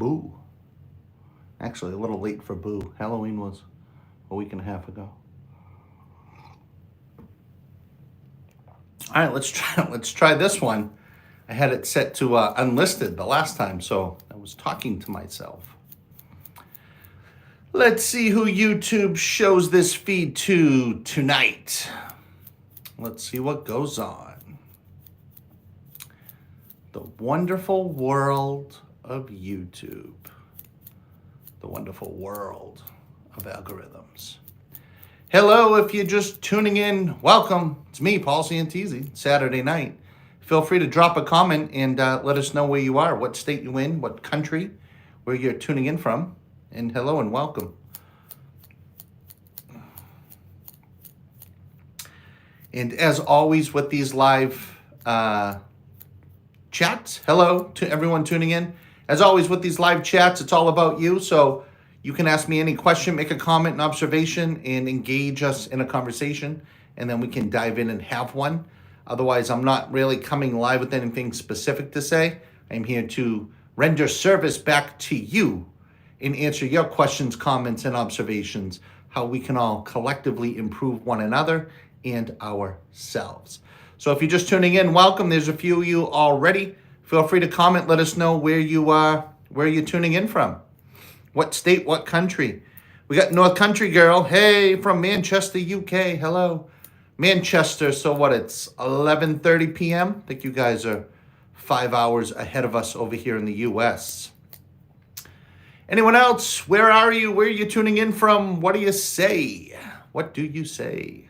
Boo. Actually, a little late for Boo. Halloween was a week and a half ago. All right, let's try this one. I had it set to unlisted the last time, so I was talking to myself. Let's see who YouTube shows this feed to tonight. Let's see what goes on. The wonderful world of YouTube. The wonderful world of algorithms. Hello, if you're just tuning in, welcome. It's me, Paul Santisi, Saturday night. Feel free to drop a comment and let us know where you are, what state you're in, what country, where you're tuning in from. And hello and welcome. And as always with these live chats, hello to everyone tuning in. As always with these live chats, it's all about you. So you can ask me any question, make a comment, an observation, and engage us in a conversation. And then we can dive in and have one. Otherwise, I'm not really coming live with anything specific to say. I'm here to render service back to you and answer your questions, comments, and observations, how we can all collectively improve one another and ourselves. So if you're just tuning in, welcome. There's a few of you already. Feel free to comment. Let us know where you're tuning in from. What state, what country. We got North Country Girl. Hey, from Manchester, UK. Hello. Manchester, so what, it's 11:30 p.m.? I think you guys are 5 hours ahead of us over here in the U.S. Anyone else? Where are you? Where are you tuning in from? What do you say? What do you say?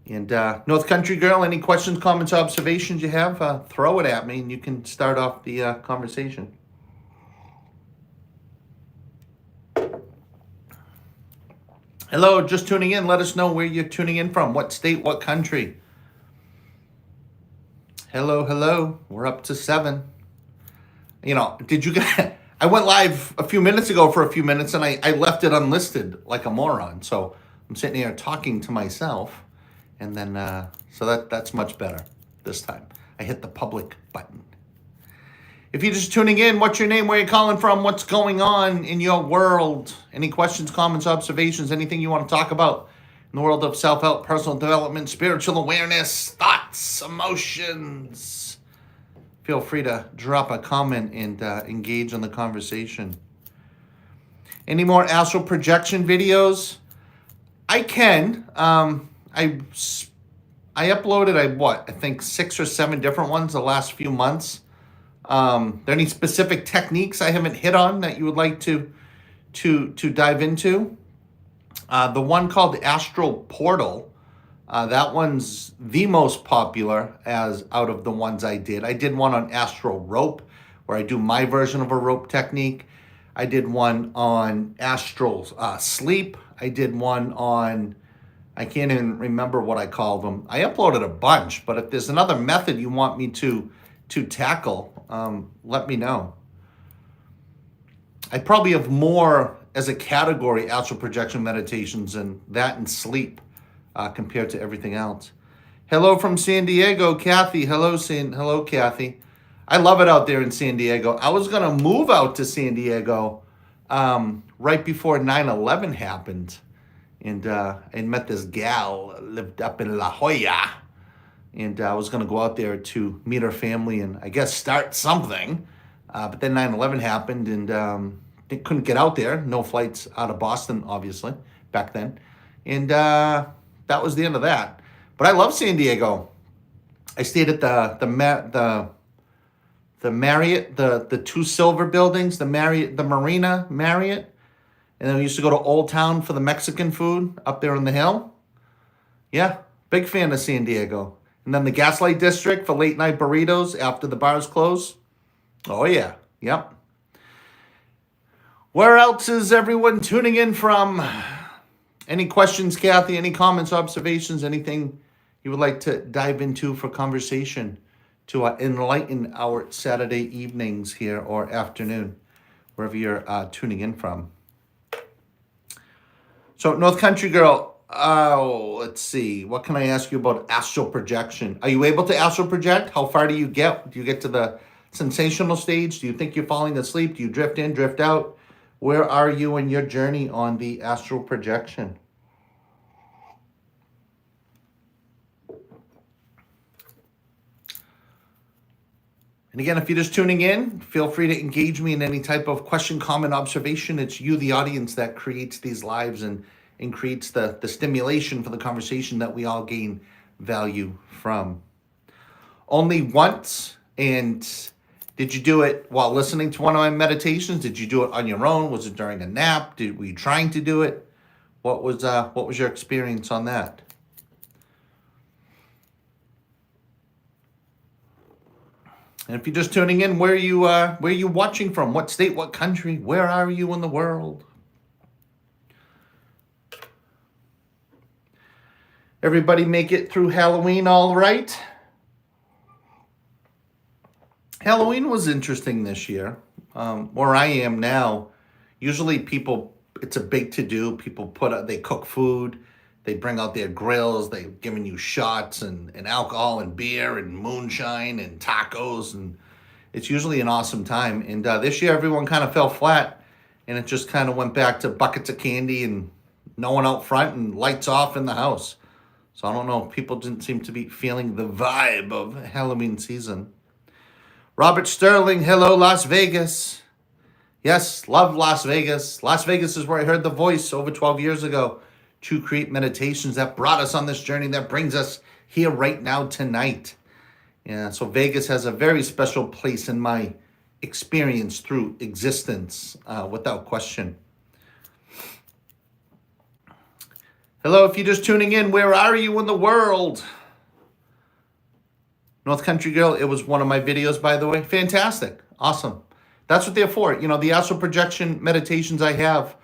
And North Country Girl, any questions, comments, observations you have, throw it at me and you can start off the conversation. Hello, just tuning in. Let us know where you're tuning in from. What state, what country. Hello. We're up to 7. You know, did you guys... I went live a few minutes ago for a few minutes and I left it unlisted like a moron. So I'm sitting here talking to myself. And then, so that's much better this time. I hit the public button. If you're just tuning in, what's your name? Where you calling from? What's going on in your world? Any questions, comments, observations, anything you want to talk about in the world of self-help, personal development, spiritual awareness, thoughts, emotions? Feel free to drop a comment and engage in the conversation. Any more astral projection videos? I can. I uploaded, I think 6 or 7 different ones the last few months. There any specific techniques I haven't hit on that you would like to dive into? The one called Astral Portal, that one's the most popular as out of the ones I did. I did one on Astral Rope, where I do my version of a rope technique. I did one on Astral Sleep. I did one on... I can't even remember what I called them. I uploaded a bunch, but if there's another method you want me to tackle, let me know. I probably have more as a category astral projection meditations and that and sleep compared to everything else. Hello from San Diego, Kathy. Hello, Kathy. I love it out there in San Diego. I was gonna move out to San Diego right before 9/11 happened. And I met this gal, lived up in La Jolla. And I was going to go out there to meet her family and I guess start something. But then 9/11 happened and they couldn't get out there. No flights out of Boston, obviously, back then. And that was the end of that. But I love San Diego. I stayed at the Marriott, the 2 silver buildings, the Marina Marriott. And then we used to go to Old Town for the Mexican food up there on the hill. Yeah, big fan of San Diego. And then the Gaslight District for late night burritos after the bars close. Oh yeah, yep. Where else is everyone tuning in from? Any questions, Kathy? Any comments, observations, anything you would like to dive into for conversation to enlighten our Saturday evenings here or afternoon, wherever you're tuning in from? So North Country Girl, Oh, let's see. What can I ask you about astral projection? Are you able to astral project? How far do you get? Do you get to the sensational stage? Do you think you're falling asleep? Do you drift in, drift out? Where are you in your journey on the astral projection? And again, if you're just tuning in, feel free to engage me in any type of question, comment, observation. It's you, the audience, that creates these lives and creates the stimulation for the conversation that we all gain value from. Only once, and did you do it while listening to one of my meditations? Did you do it on your own? Was it during a nap? Were you trying to do it? What was your experience on that? And if you're just tuning in, where are you watching from? What state? What country? Where are you in the world? Everybody make it through Halloween all right? Halloween was interesting this year. Where I am now, usually people, it's a big to-do. People they cook food. They bring out their grills. They're giving you shots and alcohol and beer and moonshine and tacos. And it's usually an awesome time. And this year, everyone kind of fell flat. And it just kind of went back to buckets of candy and no one out front and lights off in the house. So I don't know. People didn't seem to be feeling the vibe of Halloween season. Robert Sterling, hello, Las Vegas. Yes, love Las Vegas. Las Vegas is where I heard the voice over 12 years ago to create meditations that brought us on this journey that brings us here right now tonight. Yeah, so Vegas has a very special place in my experience through existence, without question. Hello, if you're just tuning in, where are you in the world? North Country Girl, it was one of my videos, by the way. Fantastic. Awesome. That's what they're for. You know, the astral projection meditations I have,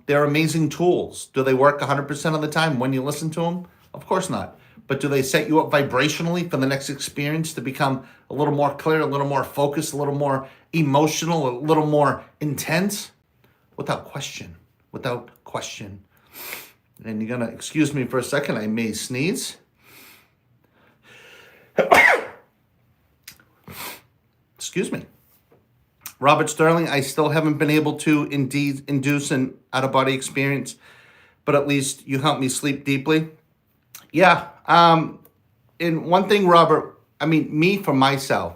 they're amazing tools. Do they work 100% of the time when you listen to them? Of course not. But do they set you up vibrationally for the next experience to become a little more clear, a little more focused, a little more emotional, a little more intense? Without question. Without question. And you're going to excuse me for a second. I may sneeze. Excuse me. Robert Sterling, I still haven't been able to indeed induce an out-of-body experience, but at least you helped me sleep deeply. Yeah. And one thing, Robert, me for myself,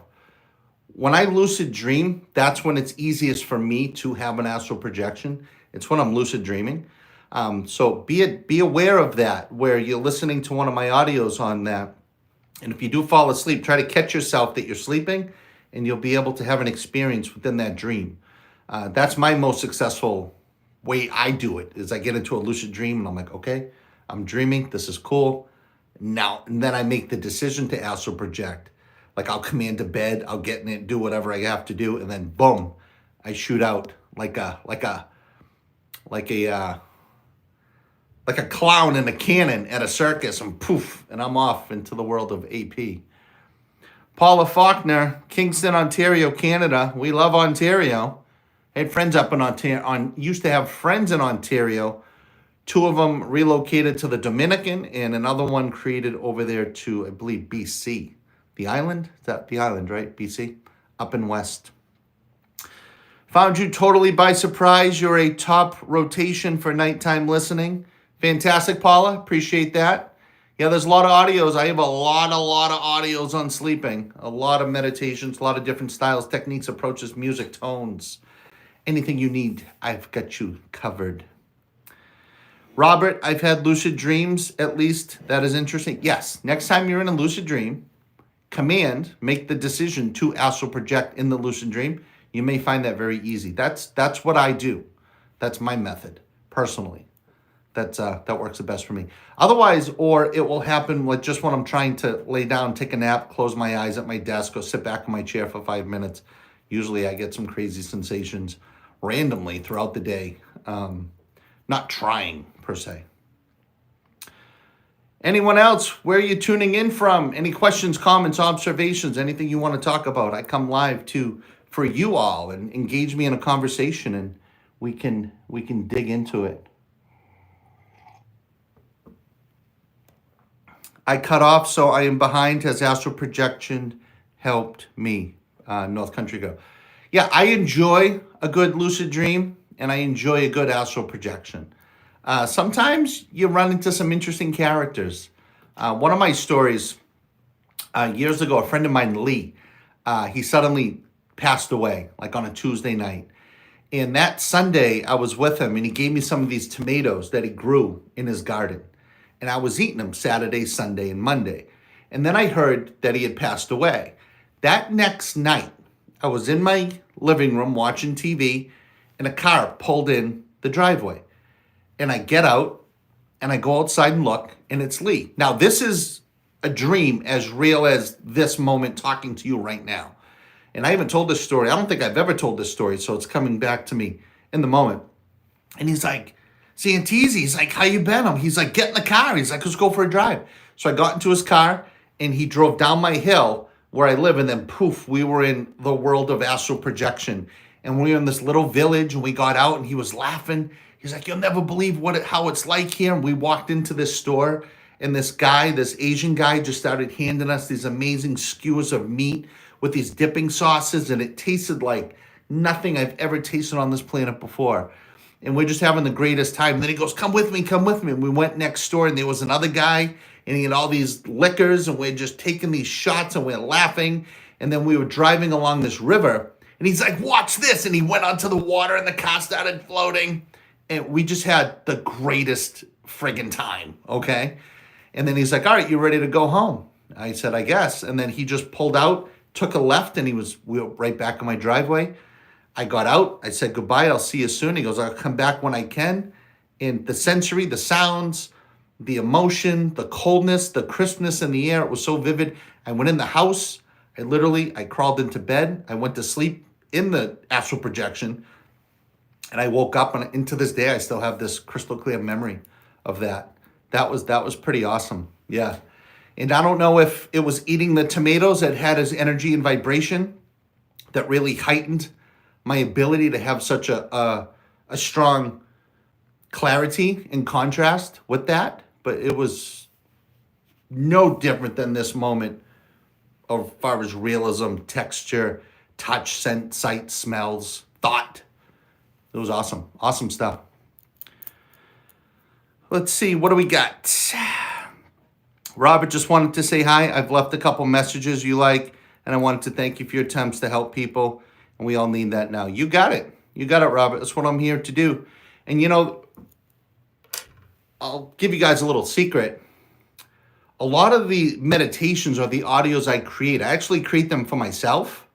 when I lucid dream, that's when it's easiest for me to have an astral projection. It's when I'm lucid dreaming. So be aware of that, where you're listening to one of my audios on that. And if you do fall asleep, try to catch yourself that you're sleeping, and you'll be able to have an experience within that dream. That's my most successful way I do it, is I get into a lucid dream and I'm like, okay, I'm dreaming. This is cool. Now, and then I make the decision to astral project. Like I'll command a bed, I'll get in it, do whatever I have to do, and then boom, I shoot out like a clown in a cannon at a circus, and poof, and I'm off into the world of AP. Paula Faulkner, Kingston, Ontario, Canada. We love Ontario. I had friends up in Ontario. Used to have friends in Ontario. 2 of them relocated to the Dominican, and another one created over there to, I believe, BC. The island? Is that the island, right? BC? Up in West. Found you totally by surprise. You're a top rotation for nighttime listening. Fantastic, Paula. Appreciate that. Yeah, there's a lot of audios. I have a lot of audios on sleeping. A lot of meditations, a lot of different styles, techniques, approaches, music, tones. Anything you need, I've got you covered. Robert, I've had lucid dreams, at least. That is interesting. Yes, next time you're in a lucid dream, make the decision to astral project in the lucid dream. You may find that very easy. That's what I do. That's my method, personally. That works the best for me. Otherwise, or it will happen like just when I'm trying to lay down, take a nap, close my eyes at my desk, or sit back in my chair for 5 minutes. Usually I get some crazy sensations randomly throughout the day. Not trying, per se. Anyone else? Where are you tuning in from? Any questions, comments, observations, anything you want to talk about? I come live for you all, and engage me in a conversation, and we can dig into it. I cut off, so I am behind. Has astral projection helped me? North Country Girl. Yeah, I enjoy a good lucid dream, and I enjoy a good astral projection. Sometimes you run into some interesting characters. One of my stories, years ago, a friend of mine, Lee, he suddenly passed away, like on a Tuesday night. And that Sunday, I was with him, and he gave me some of these tomatoes that he grew in his garden. And I was eating them Saturday, Sunday, and Monday. And then I heard that he had passed away. That next night, I was in my living room watching TV, and a car pulled in the driveway. And I get out, and I go outside and look, and it's Lee. Now, this is a dream as real as this moment talking to you right now. And I haven't told this story. I don't think I've ever told this story, so it's coming back to me in the moment. And he's like, Santisi, he's like, how you been? He's like, get in the car. He's like, let's go for a drive. So I got into his car, and he drove down my hill where I live, and then poof, we were in the world of astral projection. And we were in this little village, and we got out, and he was laughing. He's like, you'll never believe how it's like here. And we walked into this store, and this guy, this Asian guy, just started handing us these amazing skewers of meat with these dipping sauces, and it tasted like nothing I've ever tasted on this planet before. And we're just having the greatest time. And then he goes, come with me, come with me. And we went next door, and there was another guy, and he had all these liquors, and we're just taking these shots, and we're laughing. And then we were driving along this river, and he's like, watch this. And he went onto the water, and the car started floating. And we just had the greatest friggin' time, okay? And then he's like, all right, you ready to go home? I said, I guess. And then he just pulled out, took a left, and we were right back in my driveway. I got out. I said, goodbye. I'll see you soon. He goes, I'll come back when I can. And the sensory, the sounds, the emotion, the coldness, the crispness in the air, it was so vivid. I went in the house. I crawled into bed. I went to sleep in the astral projection. And I woke up, and to this day, I still have this crystal clear memory of that. That was pretty awesome. Yeah. And I don't know if it was eating the tomatoes that had his energy and vibration that really heightened my ability to have such a strong clarity and contrast with that. But it was no different than this moment as far as realism, texture, touch, scent, sight, smells, thought. It was awesome. Awesome stuff. Let's see. What do we got? Robert just wanted to say hi. I've left a couple messages you like, and I wanted to thank you for your attempts to help people, and we all need that now. You got it. You got it, Robert. That's what I'm here to do. And, I'll give you guys a little secret. A lot of the meditations or the audios I actually create them for myself.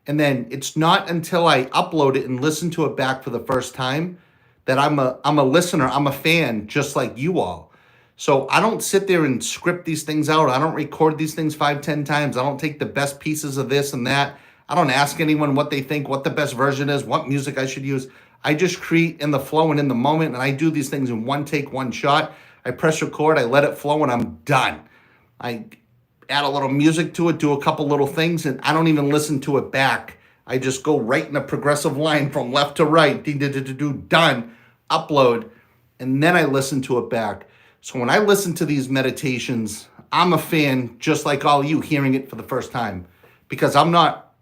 And then it's not until I upload it and listen to it back for the first time that I'm a listener, I'm a fan, just like you all. So I don't sit there and script these things out. I don't record these things 5-10 times. I don't take the best pieces of this and that. I don't ask anyone what they think, what the best version is, what music I should use. I just create in the flow and in the moment, and I do these things in one take, one shot. I press record, I let it flow, and I'm done. I add a little music to it, do a couple little things, and I don't even listen to it back. I just go right in a progressive line from left to right, done, upload, and then I listen to it back. So when I listen to these meditations, I'm a fan, just like all you, hearing it for the first time, because I'm not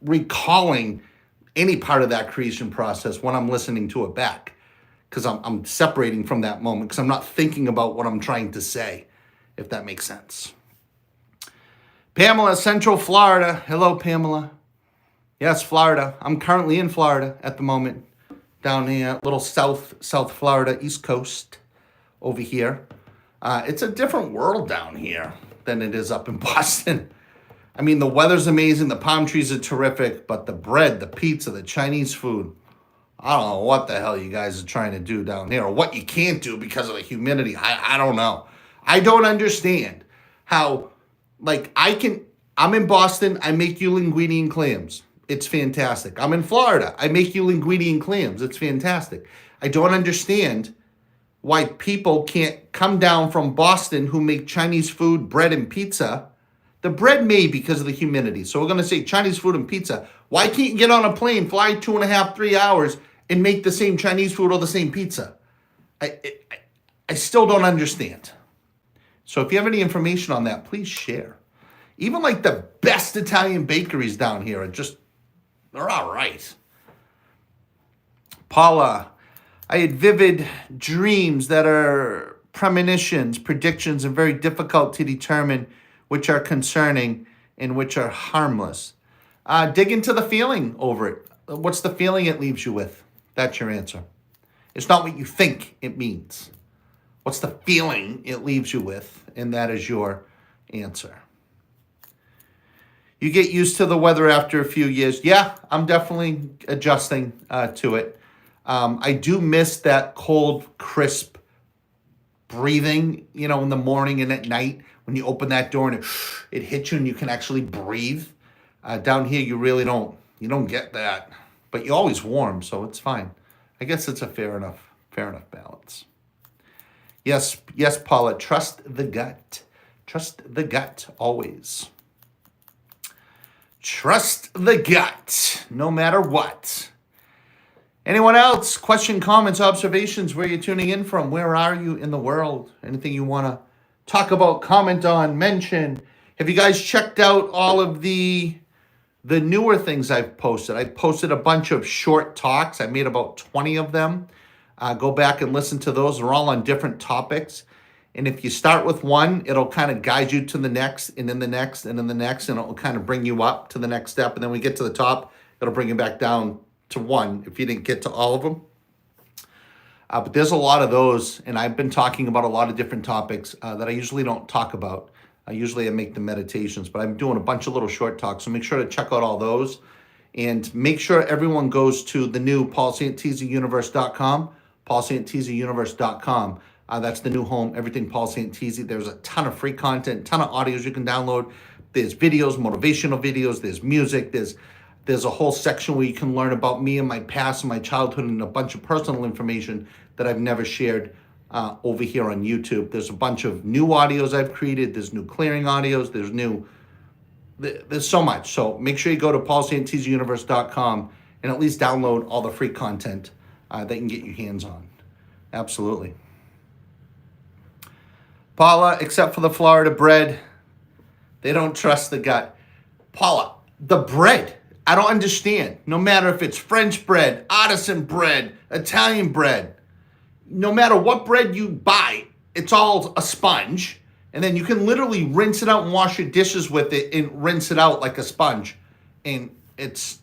recalling any part of that creation process when I'm listening to it back, because I'm separating from that moment, because I'm not thinking about what I'm trying to say, if that makes sense. Pamela, Central Florida. Hello, Pamela. Yes, Florida. I'm currently in Florida at the moment, down here, little South Florida, East Coast over here. It's a different world down here than it is up in Boston. I mean, the weather's amazing, the palm trees are terrific, but the bread, the pizza, the Chinese food, I don't know what the hell you guys are trying to do down here, or what you can't do because of the humidity. I don't know. I don't understand how, I'm in Boston, I make you linguine and clams. It's fantastic. I'm in Florida, I make you linguine and clams. It's fantastic. I don't understand why people can't come down from Boston who make Chinese food, bread, and pizza. The bread may because of the humidity. So we're going to say Chinese food and pizza. Why can't you get on a plane, fly 2.5, 3 hours, and make the same Chinese food or the same pizza? I still don't understand. So if you have any information on that, please share. Even like the best Italian bakeries down here they're all right. Paula, I had vivid dreams that are premonitions, predictions, and very difficult to determine which are concerning and which are harmless. Dig into the feeling over it. What's the feeling it leaves you with? That's your answer. It's not what you think it means. What's the feeling it leaves you with? And that is your answer. You get used to the weather after a few years. Yeah, I'm definitely adjusting to it. I do miss that cold, crisp breathing, in the morning and at night when you open that door and it hits you and you can actually breathe. Down here, you really don't. You don't get that, but you're always warm, so it's fine. I guess it's a fair enough balance. Yes, Paula. Trust the gut. Trust the gut always. Trust the gut, no matter what. Anyone else? Question, comments, observations, where you're tuning in from? Where are you in the world? Anything you want to talk about, comment on, mention? Have you guys checked out all of the newer things I've posted? I posted a bunch of short talks. I made about 20 of them. Go back and listen to those. They're all on different topics. And if you start with one, it'll kind of guide you to the next, and then the next, and then the next, and it'll kind of bring you up to the next step. And then when we get to the top, it'll bring you back down to one if you didn't get to all of them. But there's a lot of those, and I've been talking about a lot of different topics that I usually don't talk about. Usually I make the meditations, but I'm doing a bunch of little short talks, so make sure to check out all those. And make sure everyone goes to the new paulsantisiuniverse.com, paulsantisiuniverse.com. That's the new home, everything Paul Santisi. There's a ton of free content, ton of audios you can download. There's videos, motivational videos, there's music, there's a whole section where you can learn about me and my past and my childhood and a bunch of personal information that I've never shared over here on YouTube. There's a bunch of new audios I've created. There's new clearing audios. There's so much. So make sure you go to paulsantisiuniverse.com and at least download all the free content that you can get your hands on. Absolutely. Paula, except for the Florida bread, they don't trust the gut. Paula, the bread, I don't understand. No matter if it's French bread, artisan bread, Italian bread, no matter what bread you buy, it's all a sponge. And then you can literally rinse it out and wash your dishes with it and rinse it out like a sponge. And it's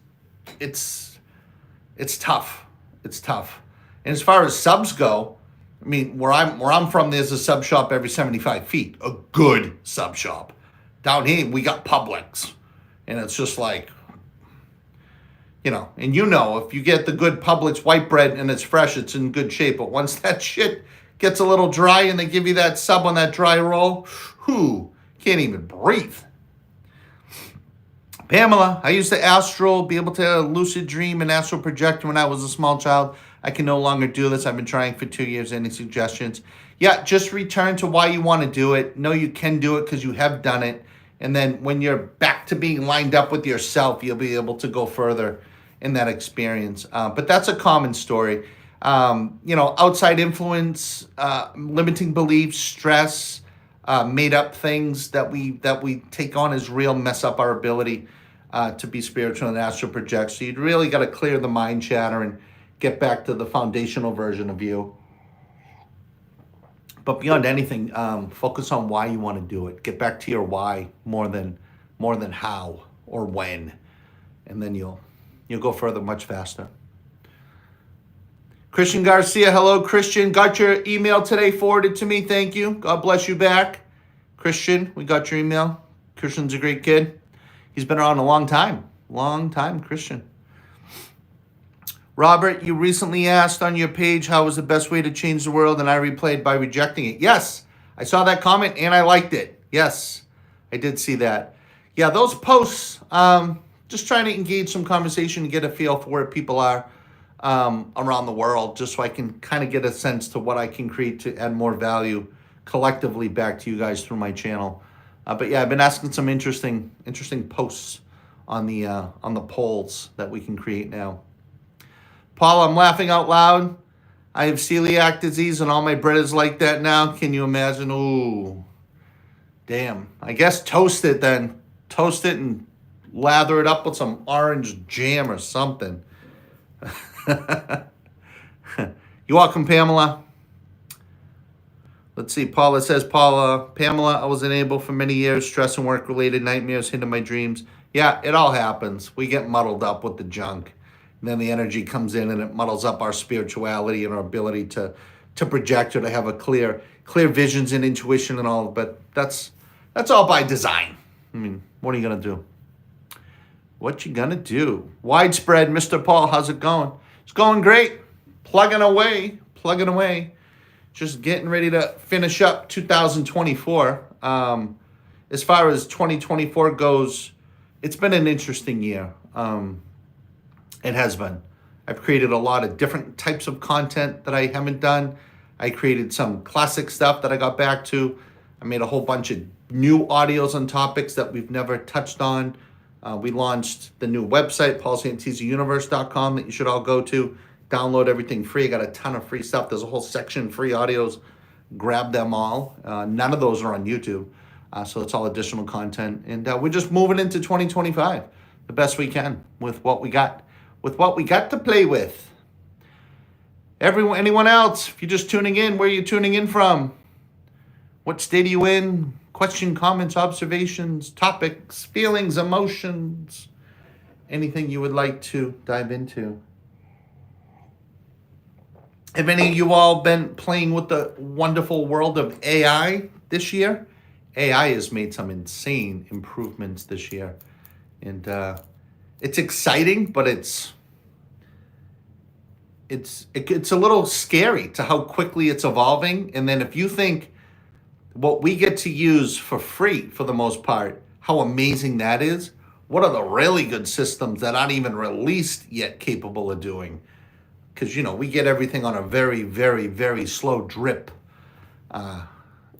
tough. It's tough. And as far as subs go, I mean, where I'm from, there's a sub shop every 75 feet. A good sub shop. Down here, we got Publix. And it's just like, and if you get the good Publix white bread and it's fresh, it's in good shape. But once that shit gets a little dry and they give you that sub on that dry roll, can't even breathe. Pamela, I used to be able to lucid dream and astral project when I was a small child. I can no longer do this. I've been trying for 2 years. Any suggestions? Yeah, just return to why you want to do it. Know you can do it because you have done it. And then when you're back to being lined up with yourself, you'll be able to go further in that experience. But that's a common story. Outside influence, limiting beliefs, stress, made up things that we take on as real mess up our ability to be spiritual and astral project. So you'd really got to clear the mind chatter and get back to the foundational version of you. But beyond anything, focus on why you want to do it. Get back to your why more than how or when, and then you'll go further much faster. Christian Garcia, hello, Christian. Got your email today forwarded to me. Thank you. God bless you back. Christian, we got your email. Christian's a great kid. He's been around a long time. Long time, Christian. Robert, you recently asked on your page how was the best way to change the world, and I replied by rejecting it. Yes, I saw that comment and I liked it. Yes, I did see that. Yeah, those posts, just trying to engage some conversation and get a feel for where people are around the world, just so I can kind of get a sense to what I can create to add more value collectively back to you guys through my channel. But yeah, I've been asking some interesting posts on the polls that we can create now. Paul, I'm laughing out loud. I have celiac disease and all my bread is like that now. Can you imagine? Ooh. Damn. I guess toast it then. Toast it and lather it up with some orange jam or something. You're welcome, Pamela. Let's see. Paula says, Pamela, I was unable for many years. Stress and work-related nightmares hinder my dreams. Yeah, it all happens. We get muddled up with the junk. And then the energy comes in and it muddles up our spirituality and our ability to project or to have a clear visions and intuition and all. But that's all by design. I mean, what are you going to do? What you going to do? Widespread, Mr. Paul, how's it going? It's going great. Plugging away. Just getting ready to finish up 2024. As far as 2024 goes, it's been an interesting year. It has been. I've created a lot of different types of content that I haven't done. I created some classic stuff that I got back to. I made a whole bunch of new audios on topics that we've never touched on. We launched the new website, paulsantisiuniverse.com, that you should all go to. Download everything free. I got a ton of free stuff. There's a whole section, free audios. Grab them all. None of those are on YouTube. So it's all additional content. And we're just moving into 2025 the best we can with what we got. With what we got to play with. Anyone else, if you're just tuning in, where are you tuning in from? What state are you in? Question, comments, observations, topics, feelings, emotions, anything you would like to dive into. Have any of you all been playing with the wonderful world of AI this year? AI has made some insane improvements this year. And it's exciting, but it's a little scary to how quickly it's evolving. And then if you think what we get to use for free for the most part, how amazing that is, what are the really good systems that aren't even released yet capable of doing? Because, we get everything on a very, very, very slow drip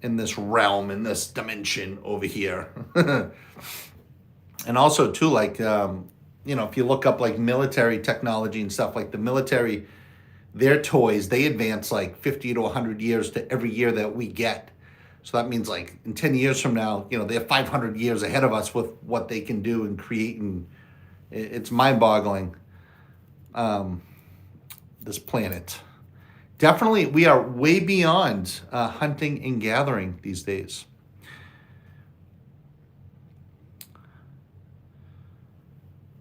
in this realm, in this dimension over here. And also, too, like, if you look up, like, military technology and stuff, like the military, their toys, they advance, like, 50 to 100 years to every year that we get. So that means, like, in 10 years from now, they're 500 years ahead of us with what they can do and create, and it's mind-boggling. This planet. Definitely, we are way beyond hunting and gathering these days.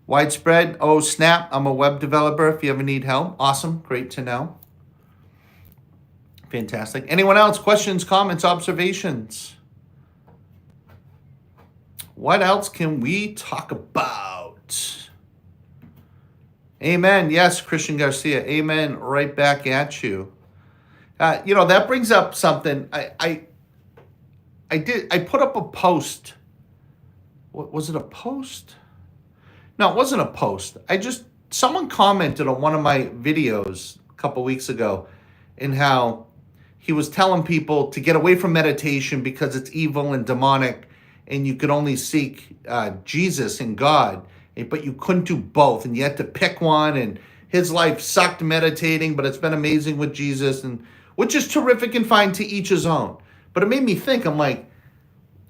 Widespread. Oh, snap. I'm a web developer if you ever need help. Awesome. Great to know. Fantastic. Anyone else? Questions, comments, observations? What else can we talk about? Amen. Yes, Christian Garcia. Amen. Right back at you. That brings up something. I put up a post. What was it? A post? No, it wasn't a post. Someone commented on one of my videos a couple weeks ago in how he was telling people to get away from meditation because it's evil and demonic, and you could only seek Jesus and God. But you couldn't do both, and you had to pick one, and his life sucked meditating, but it's been amazing with Jesus, and which is terrific and fine, to each his own. But it made me think, I'm like,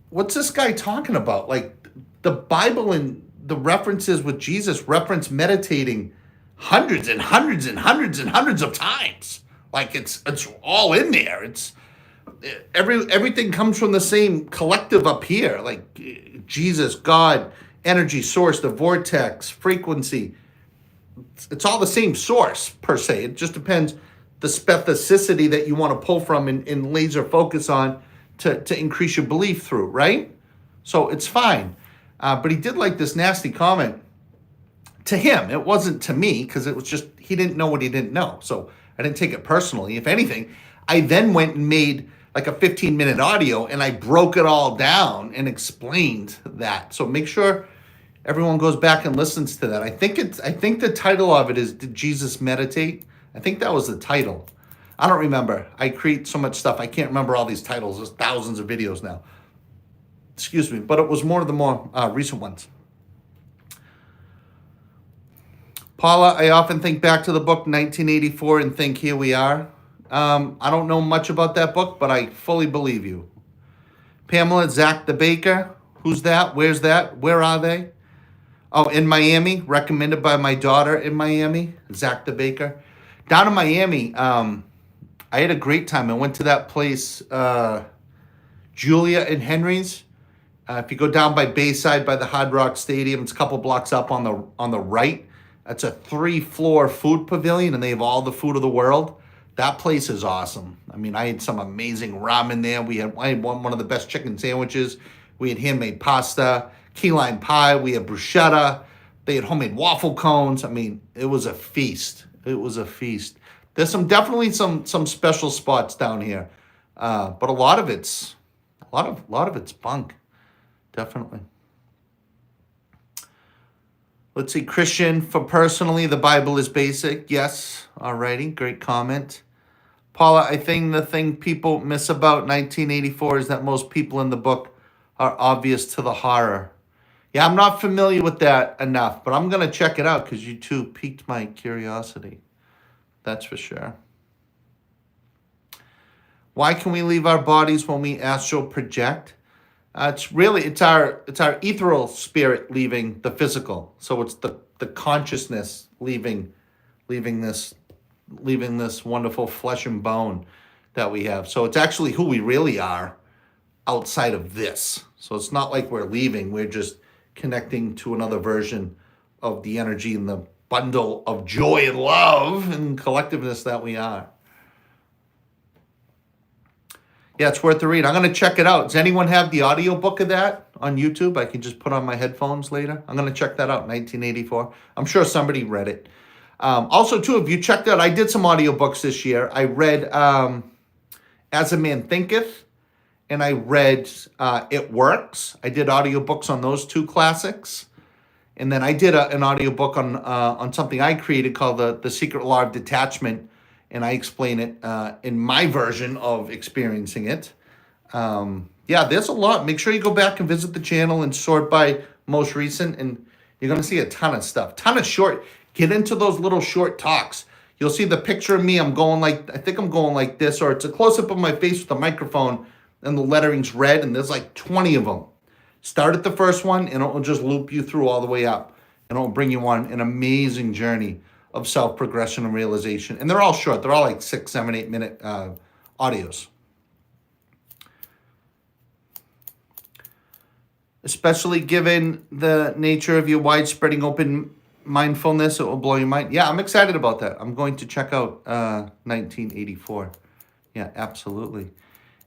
what's this guy talking about? Like, the Bible and the references with Jesus reference meditating hundreds and hundreds and hundreds and hundreds of times. Like, it's all in there. It's everything comes from the same collective up here, like Jesus, God, energy source, the vortex, frequency. It's all the same source, per se. It just depends the specificity that you want to pull from and laser focus on to increase your belief through, right? So it's fine. But he did like this nasty comment to him. It wasn't to me, because it was just, he didn't know what he didn't know. So I didn't take it personally. If anything, I then went and made like a 15-minute audio, and I broke it all down and explained that. So make sure everyone goes back and listens to that. I think the title of it is Did Jesus Meditate? I think that was the title. I don't remember. I create so much stuff. I can't remember all these titles. There's thousands of videos now. Excuse me. But it was more of the more recent ones. Paula, I often think back to the book 1984 and think, here we are. I don't know much about that book, but I fully believe you. Pamela, Zach the Baker. Who's that? Where's that? Where are they? Oh, in Miami. Recommended by my daughter in Miami, Zach the Baker. Down in Miami, I had a great time. I went to that place, Julia and Henry's. If you go down by Bayside by the Hard Rock Stadium, it's a couple blocks up on the right. That's a 3-floor food pavilion, and they have all the food of the world. That place is awesome. I mean, I had some amazing ramen there. I had one of the best chicken sandwiches. We had handmade pasta, key lime pie. We had bruschetta. They had homemade waffle cones. I mean, it was a feast. It was a feast. There's definitely some special spots down here, but a lot of it's bunk, definitely. Let's see, Christian, for personally, the Bible is basic. Yes, alrighty, great comment. Paula, I think the thing people miss about 1984 is that most people in the book are obvious to the horror. Yeah, I'm not familiar with that enough, but I'm going to check it out because you two piqued my curiosity. That's for sure. Why can we leave our bodies when we astral project? It's our ethereal spirit leaving the physical. So it's the consciousness leaving this wonderful flesh and bone that we have. So it's actually who we really are outside of this. So it's not like we're leaving. We're just connecting to another version of the energy and the bundle of joy and love and collectiveness that we are. Yeah, it's worth the read. I'm going to check it out. Does anyone have the audiobook of that on YouTube? I can just put on my headphones later. I'm going to check that out, 1984. I'm sure somebody read it. Also, too, if you checked out, I did some audiobooks this year. I read As a Man Thinketh, and I read It Works. I did audiobooks on those two classics. And then I did an audiobook on something I created called The Secret Law of Detachment, and I explain it in my version of experiencing it. Yeah, there's a lot. Make sure you go back and visit the channel and sort by most recent, and you're going to see a ton of stuff. Ton of short. Get into those little short talks. You'll see the picture of me. I think I'm going like this, or it's a close-up of my face with a microphone, and the lettering's red, and there's like 20 of them. Start at the first one, and it'll just loop you through all the way up, and it'll bring you on an amazing journey of self-progression and realization. And they're all short. They're all like 6, 7, 8 minute audios. Especially given the nature of your widespreading open mindfulness, it will blow your mind. Yeah, I'm excited about that. I'm going to check out 1984. Yeah, absolutely.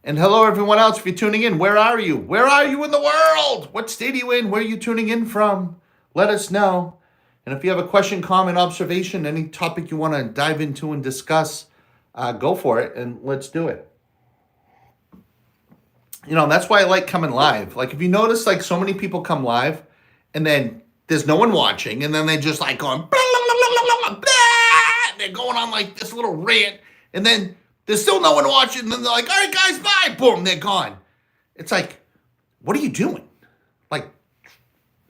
And hello, everyone else. If you're tuning in, where are you? Where are you in the world? What state are you in? Where are you tuning in from? Let us know. And if you have a question, comment, observation, any topic you want to dive into and discuss, go for it, and let's do it. You know, that's why I like coming live. Like, if you notice, like, so many people come live, and then there's no one watching, and then they just, like, going, blah, blah, blah, blah, blah, blah. They're going on, like, this little rant, and then there's still no one watching, and then they're like, all right, guys, bye. Boom, they're gone. It's like, what are you doing? Like,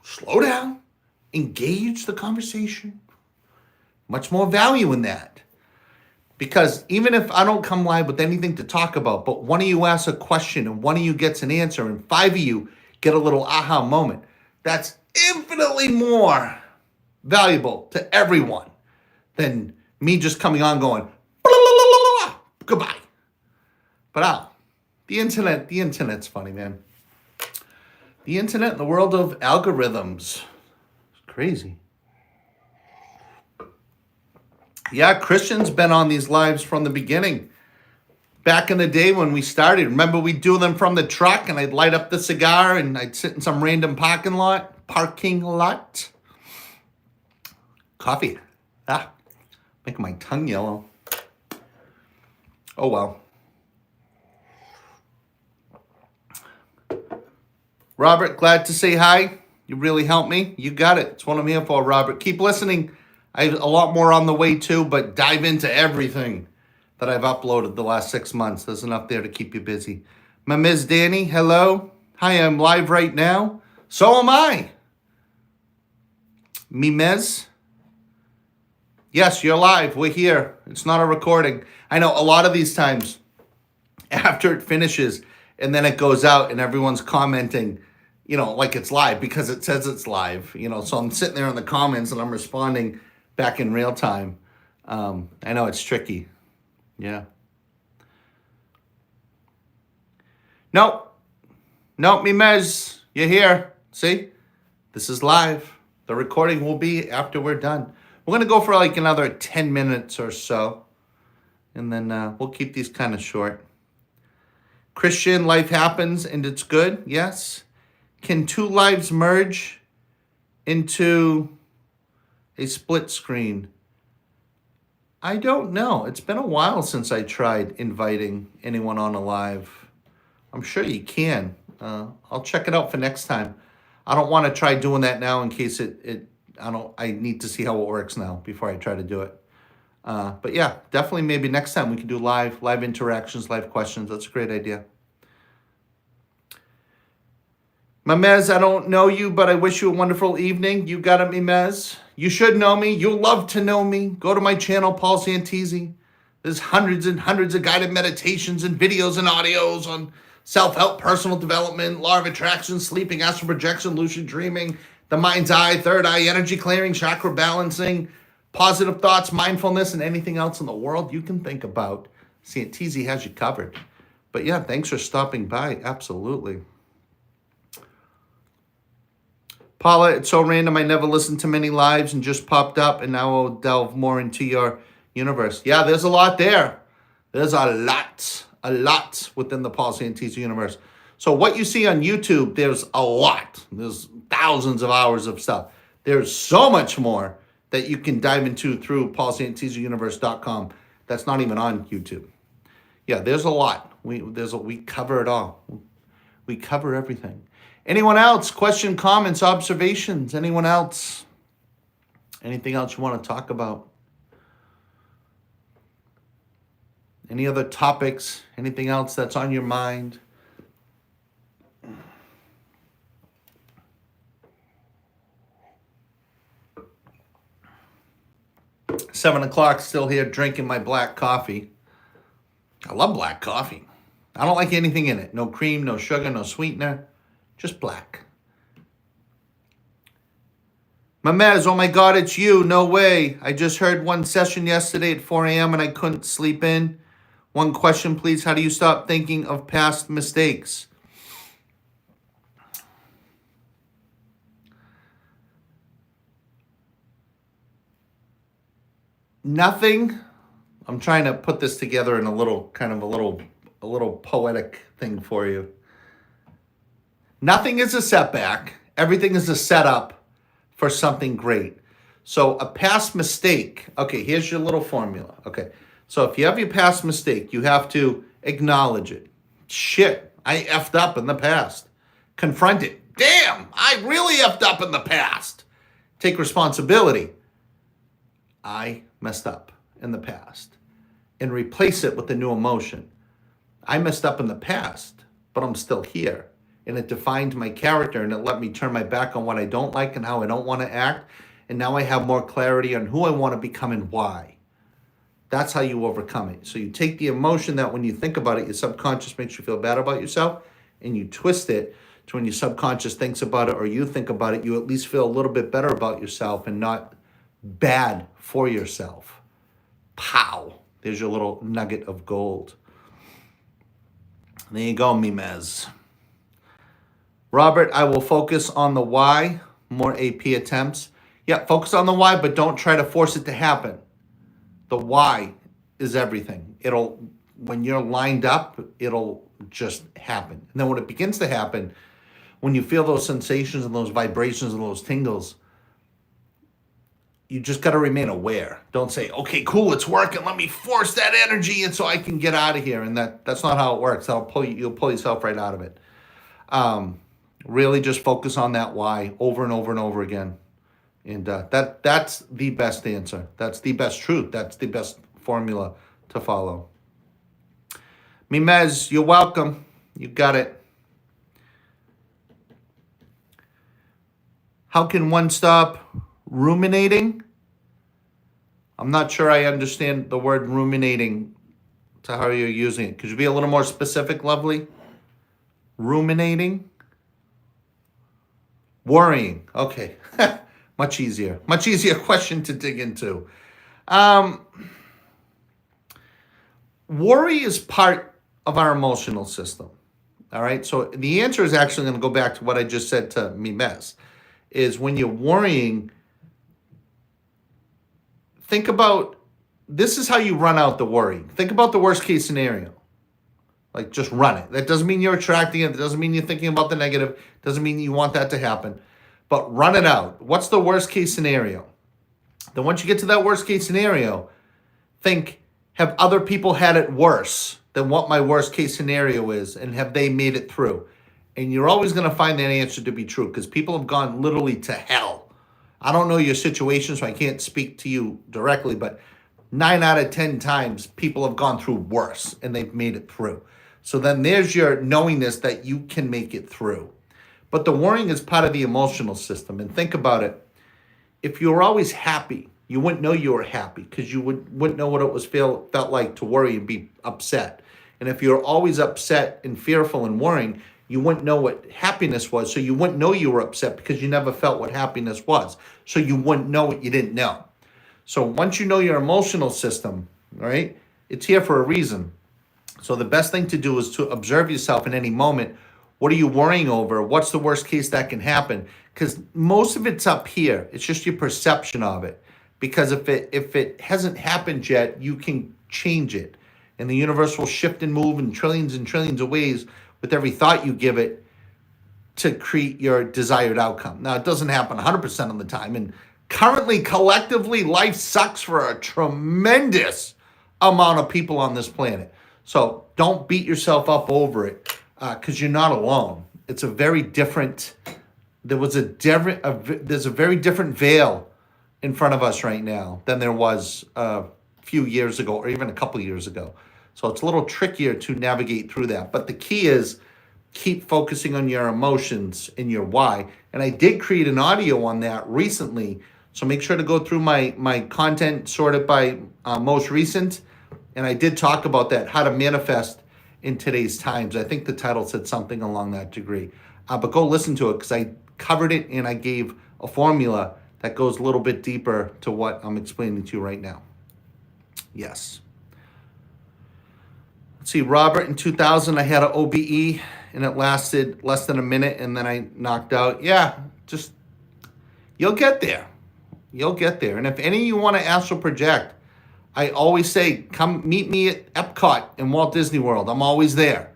slow down. Engage the conversation. Much more value in that. Because even if I don't come live with anything to talk about, but one of you asks a question and one of you gets an answer and 5 of you get a little aha moment, that's infinitely more valuable to everyone than me just coming on going, blah, blah, blah, blah, blah, goodbye. But the internet's funny, man. The internet in the world of algorithms. Crazy. Yeah, Christian's been on these lives from the beginning. Back in the day when we started, remember we'd do them from the truck and I'd light up the cigar and I'd sit in some random parking lot. Coffee. Making my tongue yellow. Oh well. Robert, glad to say hi. You really helped me. You got it. It's what I'm here for, Robert. Keep listening. I have a lot more on the way too, but dive into everything that I've uploaded the last 6 months. There's enough there to keep you busy. My Ms. Danny, hello. Hi, I'm live right now. So am I. Mimez. Yes, you're live. We're here. It's not a recording. I know a lot of these times after it finishes, and then it goes out and everyone's commenting, like it's live because it says it's live, so I'm sitting there in the comments and I'm responding back in real time. I know it's tricky. Yeah. Nope, Mimez, you're here. See, this is live. The recording will be after we're done. We're going to go for like another 10 minutes or so. And then we'll keep these kind of short. Christian, life happens and it's good. Yes. Can two lives merge into a split screen? I don't know. It's been a while since I tried inviting anyone on a live. I'm sure you can. I'll check it out for next time. I don't want to try doing that now in case I need to see how it works now before I try to do it. But yeah, definitely maybe next time we can do live interactions, live questions. That's a great idea. Mimez, I don't know you, but I wish you a wonderful evening. You got it, Mimez. You should know me. You'll love to know me. Go to my channel, Paul Santisi. There's hundreds and hundreds of guided meditations and videos and audios on self-help, personal development, law of attraction, sleeping, astral projection, lucid dreaming, the mind's eye, third eye, energy clearing, chakra balancing, positive thoughts, mindfulness, and anything else in the world you can think about. Santisi has you covered. But yeah, thanks for stopping by. Absolutely. Paula, it's so random. I never listened to many lives and just popped up, and now I'll delve more into your universe. Yeah, there's a lot there. There's a lot within the Paul Santisi universe. So what you see on YouTube, there's a lot. There's thousands of hours of stuff. There's so much more that you can dive into through paulsantisiuniverse.com. That's not even on YouTube. Yeah, there's a lot. We cover it all. We cover everything. Anyone else? Question, comments, observations? Anyone else? Anything else you want to talk about? Any other topics? Anything else that's on your mind? $7:00, still here drinking my black coffee. I love black coffee. I don't like anything in it. No cream, no sugar, no sweetener. Just black. Mamez, oh my God, it's you. No way. I just heard one session yesterday at 4 a.m. and I couldn't sleep in. One question, please. How do you stop thinking of past mistakes? Nothing. I'm trying to put this together in a little poetic thing for you. Nothing is a setback. Everything is a setup for something great. So a past mistake, okay, here's your little formula. Okay, so if you have your past mistake, you have to acknowledge it. Shit, I effed up in the past. Confront it. Damn, I really effed up in the past. Take responsibility. I messed up in the past. And replace it with a new emotion. I messed up in the past, but I'm still here. And it defined my character and it let me turn my back on what I don't like and how I don't want to act. And now I have more clarity on who I want to become and why. That's how you overcome it. So you take the emotion that when you think about it, your subconscious makes you feel bad about yourself, and you twist it to when your subconscious thinks about it or you think about it, you at least feel a little bit better about yourself and not bad for yourself. Pow. There's your little nugget of gold. There you go, Mimez. Robert, I will focus on the why. More AP attempts. Yeah, focus on the why, but don't try to force it to happen. The why is everything. When you're lined up, it'll just happen. And then when it begins to happen, when you feel those sensations and those vibrations and those tingles, you just got to remain aware. Don't say, okay, cool, it's working. Let me force that energy and so I can get out of here. And that's not how it works. You'll pull yourself right out of it. Really just focus on that why over and over and over again. And that's the best answer. That's the best truth. That's the best formula to follow. Mimez, you're welcome. You got it. How can one stop ruminating? I'm not sure I understand the word ruminating to how you're using it. Could you be a little more specific, lovely? ruminating, worrying. Okay, much easier question to dig into. Worry is part of our emotional system. All right, so the answer is actually going to go back to what I just said to Mimes, is when you're worrying, think about, this is how you run out the worry. Think about the worst case scenario. Like, just run it. That doesn't mean you're attracting it. That doesn't mean you're thinking about the negative. Doesn't mean you want that to happen. But run it out. What's the worst case scenario? Then once you get to that worst case scenario, think, have other people had it worse than what my worst case scenario is? And have they made it through? And you're always going to find that answer to be true, because people have gone literally to hell. I don't know your situation, so I can't speak to you directly, but 9 out of 10 times people have gone through worse and they've made it through. So then there's your knowingness that you can make it through. But the worrying is part of the emotional system. And think about it. If you were always happy, you wouldn't know you were happy, because you wouldn't know what it felt like to worry and be upset. And if you're always upset and fearful and worrying, you wouldn't know what happiness was. So you wouldn't know you were upset, because you never felt what happiness was. So you wouldn't know what you didn't know. So once you know your emotional system, right, it's here for a reason. So the best thing to do is to observe yourself in any moment. What are you worrying over? What's the worst case that can happen? Because most of it's up here. It's just your perception of it. Because if it hasn't happened yet, you can change it. And the universe will shift and move in trillions and trillions of ways with every thought you give it to create your desired outcome. Now, it doesn't happen 100% of the time. And currently, collectively, life sucks for a tremendous amount of people on this planet. So don't beat yourself up over it, because you're not alone. It's a very different, there's a very different veil in front of us right now than there was a few years ago, or even a couple years ago. So it's a little trickier to navigate through that. But the key is keep focusing on your emotions and your why. And I did create an audio on that recently. So make sure to go through my content, sort it by most recent. And I did talk about that, how to manifest in today's times. I think the title said something along that degree. But go listen to it, because I covered it and I gave a formula that goes a little bit deeper to what I'm explaining to you right now. Yes. Let's see, Robert, in 2000, I had an OBE and it lasted less than a minute and then I knocked out. Yeah, just, you'll get there. You'll get there. And if any of you want to astral project, I always say, come meet me at Epcot in Walt Disney World. I'm always there.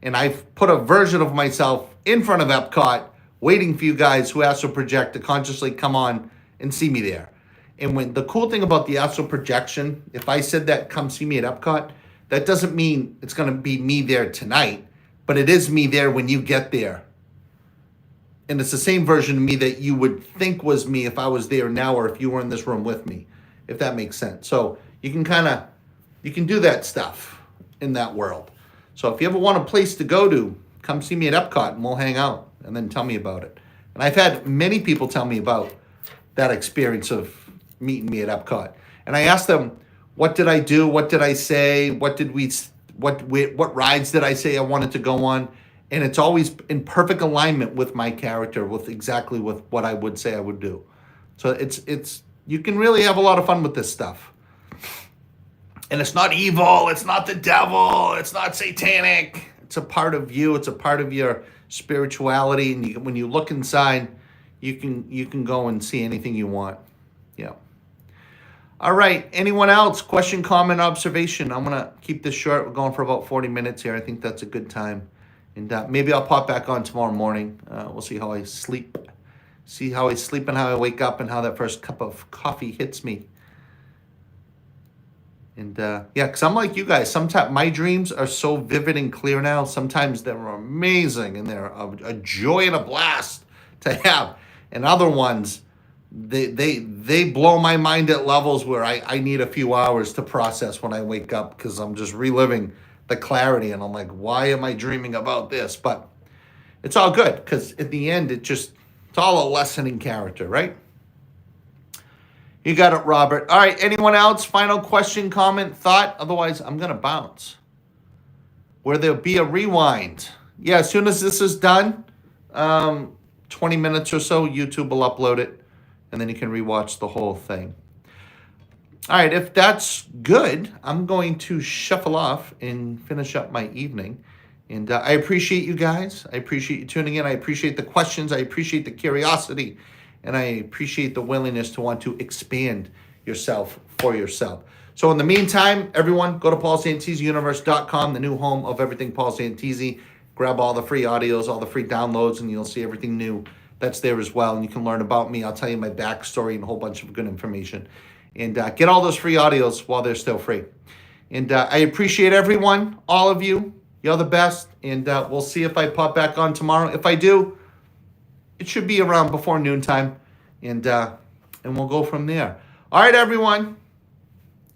And I've put a version of myself in front of Epcot waiting for you guys who astral project to consciously come on and see me there. And when the cool thing about the astral projection, if I said that, come see me at Epcot, that doesn't mean it's going to be me there tonight, but it is me there when you get there. And it's the same version of me that you would think was me if I was there now, or if you were in this room with me, if that makes sense. So you can do that stuff in that world. So if you ever want a place to go to, come see me at Epcot and we'll hang out and then tell me about it. And I've had many people tell me about that experience of meeting me at Epcot. And I asked them, what did I do? What did I say? What rides did I say I wanted to go on? And it's always in perfect alignment with my character, with exactly with what I would say I would do. So it's you can really have a lot of fun with this stuff. And it's not evil, it's not the devil, it's not satanic. It's a part of you, it's a part of your spirituality. And when you look inside, you can go and see anything you want. Yeah. All right, anyone else? Question, comment, observation? I'm gonna keep this short. We're going for about 40 minutes here. I think that's a good time. And maybe I'll pop back on tomorrow morning. We'll see how I sleep. See how I sleep and how I wake up and how that first cup of coffee hits me. And yeah, because I'm like you guys. Sometimes my dreams are so vivid and clear now. Sometimes they're amazing and they're a joy and a blast to have. And other ones, they blow my mind at levels where I need a few hours to process when I wake up, because I'm just reliving the clarity. And I'm like, why am I dreaming about this? But it's all good, because at the end, it's all a lesson in character, right? You got it, Robert. All right, anyone else? Final question, comment, thought? Otherwise, I'm going to bounce. Where there'll be a rewind. yeah, as soon as this is done, 20 minutes or so, YouTube will upload it, and then you can rewatch the whole thing. All right, if that's good, I'm going to shuffle off and finish up my evening. And I appreciate you guys. I appreciate you tuning in. I appreciate the questions. I appreciate the curiosity. And I appreciate the willingness to want to expand yourself for yourself. So in the meantime, everyone, go to paulsantisiuniverse.com, the new home of everything Paul Santisi. Grab all the free audios, all the free downloads, and you'll see everything new that's there as well. And you can learn about me. I'll tell you my backstory and a whole bunch of good information. And get all those free audios while they're still free. And I appreciate everyone, all of you. You're the best. And we'll see if I pop back on tomorrow. If I do, it should be around before noontime. And we'll go from there. All right, everyone.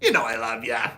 You know I love ya.